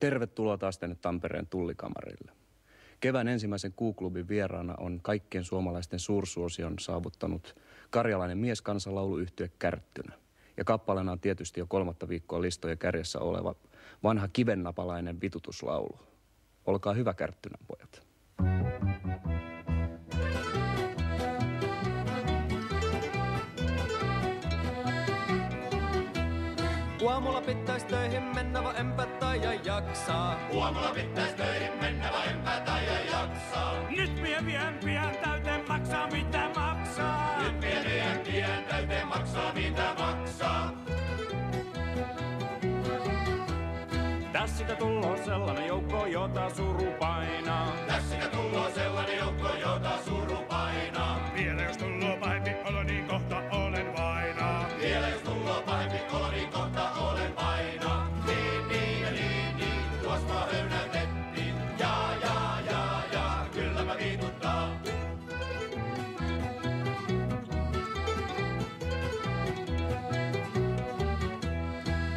Tervetuloa taas tänne Tampereen Tullikamarille. Kevään ensimmäisen Q-klubin vieraana on kaikkien suomalaisten suursuosion saavuttanut karjalainen mieskansanlauluyhtye Kärttynä. Ja kappaleena on tietysti jo 3. viikkoa listojen kärjessä oleva vanha kivennapalainen vitutuslaulu. Olkaa hyvä Kärttynän pojat. Aamulla pitäis töihin mennä, vaan enpä taida jaksaa. Aamulla pitäis töihin mennä, vaan enpä taida jaksaa. Nyt mie vien pian täyteen maksaa mitä maksaa. Nyt mie vien pian täyteen maksaa mitä maksaa. Tässäkä tulloo sellainen joukko, jota suru painaa. Tässäkä tulloo sellainen joukko, jota suru painaa. Vielä jos tulloo pahempi olo, niin kohta olen vainaa. Vielä jos tulloo pahempi olo, niin kohta olen vainaa. Niin, tuos mua höynäytettiin. Ja, kyllä mä vituttaa.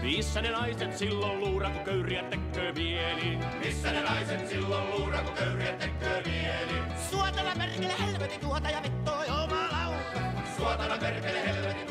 Missä ne naiset silloin luura, kun köyriä tekköö mieli? Missä ne naiset silloin luura, kun köyriä tekköö mieli? Suotana perkele helvetin tuota ja vittoi jumalauta. Suotana perkele helvetin